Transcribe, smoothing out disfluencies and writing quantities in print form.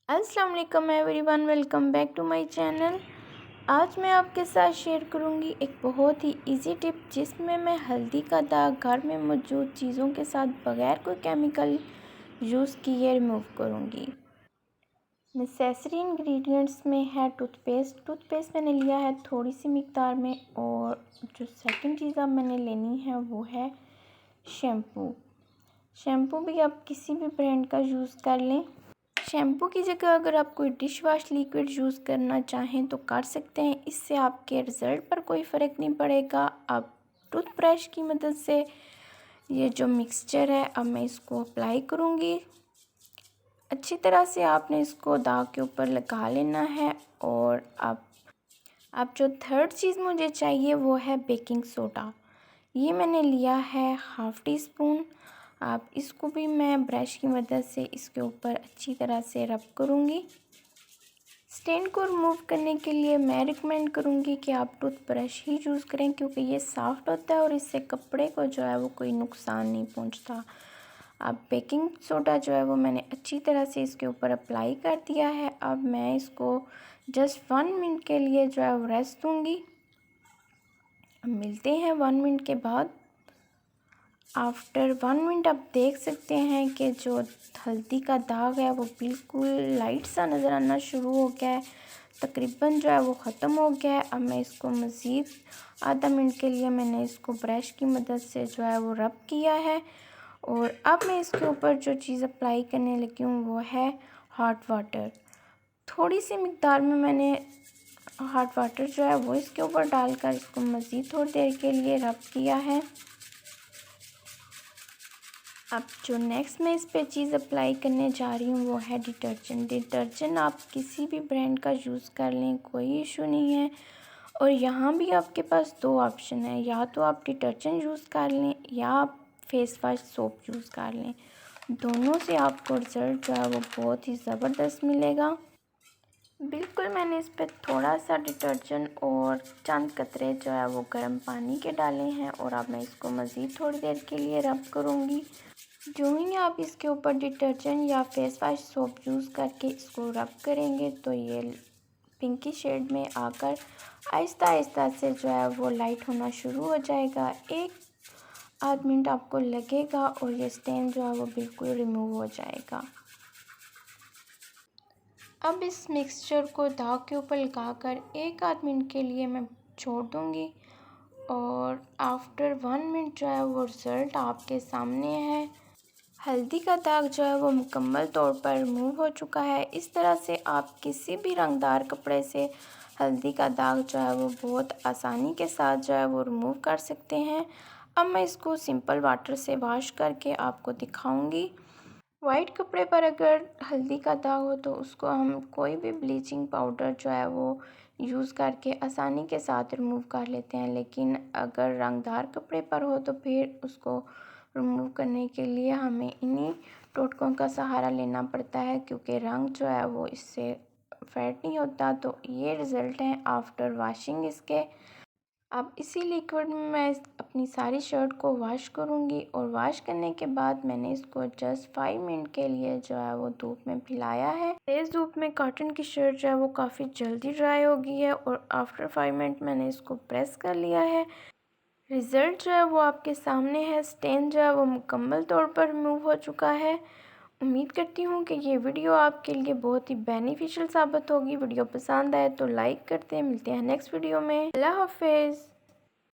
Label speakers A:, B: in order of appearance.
A: अस्सलाम वालेकुम everyone, welcome back to my channel. आज मैं आपके साथ शेयर करूंगी एक बहुत ही इजी टिप जिसमें मैं हल्दी का दाग घर में मौजूद चीज़ों के साथ बगैर कोई केमिकल यूज़ किए रिमूव करूंगी। नेसेसरी इंग्रेडिएंट्स में है टूथपेस्ट मैंने लिया है थोड़ी सी मिकदार में, और जो सेकंड चीज़ अब मैंने लेनी है वो है शैम्पू भी आप किसी भी ब्रांड का यूज़ कर लें। शैम्पू की जगह अगर आप कोई डिश वॉश लिक्विड यूज़ करना चाहें तो कर सकते हैं, इससे आपके रिज़ल्ट पर कोई फ़र्क नहीं पड़ेगा। अब टूथब्रश की मदद से ये जो मिक्सचर है अब मैं इसको अप्लाई करूँगी। अच्छी तरह से आपने इसको दाग के ऊपर लगा लेना है। और अब जो थर्ड चीज़ मुझे चाहिए वो है बेकिंग सोडा। ये मैंने लिया है हाफ़ टी स्पून। आप इसको भी मैं ब्रश की मदद से इसके ऊपर अच्छी तरह से रब करूँगी। स्टेन को रिमूव करने के लिए मैं रिकमेंड करूँगी कि आप टूथब्रश ही यूज़ करें, क्योंकि ये सॉफ्ट होता है और इससे कपड़े को जो है वो कोई नुकसान नहीं पहुँचता। अब बेकिंग सोडा जो है वो मैंने अच्छी तरह से इसके ऊपर अप्लाई कर दिया है। अब मैं इसको जस्ट 1 मिनट के लिए जो है वो रेस्ट दूँगी। अब मिलते हैं 1 मिनट के बाद। आफ्टर 1 मिनट आप देख सकते हैं कि जो हल्दी का दाग है वो बिल्कुल लाइट सा नज़र आना शुरू हो गया है, तकरीबन जो है वो ख़त्म हो गया है। अब मैं इसको मज़ीद आधा मिनट के लिए मैंने इसको ब्रश की मदद से जो है वो रब किया है। और अब मैं इसके ऊपर जो चीज़ अप्लाई करने लगी हूँ वो है हॉट वाटर। थोड़ी सी मिकदार में मैंने हॉट वाटर जो है वो इसके ऊपर डालकर इसको मज़ीद थोड़ी देर के लिए रब किया है। अब जो नेक्स्ट मैं इस पे चीज़ अप्लाई करने जा रही हूँ वो है डिटर्जेंट आप किसी भी ब्रांड का यूज़ कर लें, कोई इशू नहीं है। और यहाँ भी आपके पास 2 ऑप्शन है, या तो आप डिटर्जेंट यूज़ कर लें या आप फेस वॉश सोप यूज़ कर लें। दोनों से आपको रिज़ल्ट जो है वो बहुत ही ज़बरदस्त मिलेगा। बिल्कुल मैंने इस पर थोड़ा सा डिटर्जेंट और चंद कतरे जो है वो गर्म पानी के डाले हैं। और अब मैं इसको मज़ीद थोड़ी देर के लिए रब करूँगी। जो ही आप इसके ऊपर डिटर्जेंट या फेस वॉश सोप यूज़ करके इसको रब करेंगे तो ये पिंकी शेड में आकर आहिस्ता आहिस्ता से जो है वो लाइट होना शुरू हो जाएगा। 1 आध मिनट आपको लगेगा और ये स्टेन जो है वो बिल्कुल रिमूव हो जाएगा। अब इस मिक्सचर को दाग के ऊपर लगाकर 1 आध मिनट के लिए मैं छोड़ दूँगी। और आफ्टर 1 मिनट जो है वो रिज़ल्ट आपके सामने है। हल्दी का दाग जो है वो मुकम्मल तौर पर रिमूव हो चुका है। इस तरह से आप किसी भी रंगदार कपड़े से हल्दी का दाग जो है वो बहुत आसानी के साथ जो है वो रिमूव कर सकते हैं। अब मैं इसको सिंपल वाटर से वॉश करके आपको दिखाऊंगी। वाइट कपड़े पर अगर हल्दी का दाग हो तो उसको हम कोई भी ब्लीचिंग पाउडर जो है वो यूज़ करके आसानी के साथ रिमूव कर लेते हैं, लेकिन अगर रंगदार कपड़े पर हो तो फिर उसको रिमूव करने के लिए हमें इन्हीं टोटकों का सहारा लेना पड़ता है, क्योंकि रंग जो है वो इससे फेड नहीं होता। तो ये रिज़ल्ट हैं आफ्टर वॉशिंग इसके। अब इसी लिक्विड में मैं अपनी सारी शर्ट को वॉश करूँगी। और वॉश करने के बाद मैंने इसको जस्ट 5 मिनट के लिए जो है वो धूप में फैलाया है। तेज़ धूप में कॉटन की शर्ट जो है वो काफ़ी जल्दी ड्राई हो गई है। और आफ्टर 5 मिनट मैंने इसको प्रेस कर लिया है। रिज़ल्ट जो है वो आपके सामने है। स्टेन जो है वो मुकम्मल तौर पर रिमूव हो चुका है। उम्मीद करती हूँ कि ये वीडियो आपके लिए बहुत ही बेनिफिशियल साबित होगी। वीडियो पसंद आए तो लाइक करते हैं। मिलते हैं नेक्स्ट वीडियो में। अल्लाह हाफिज़।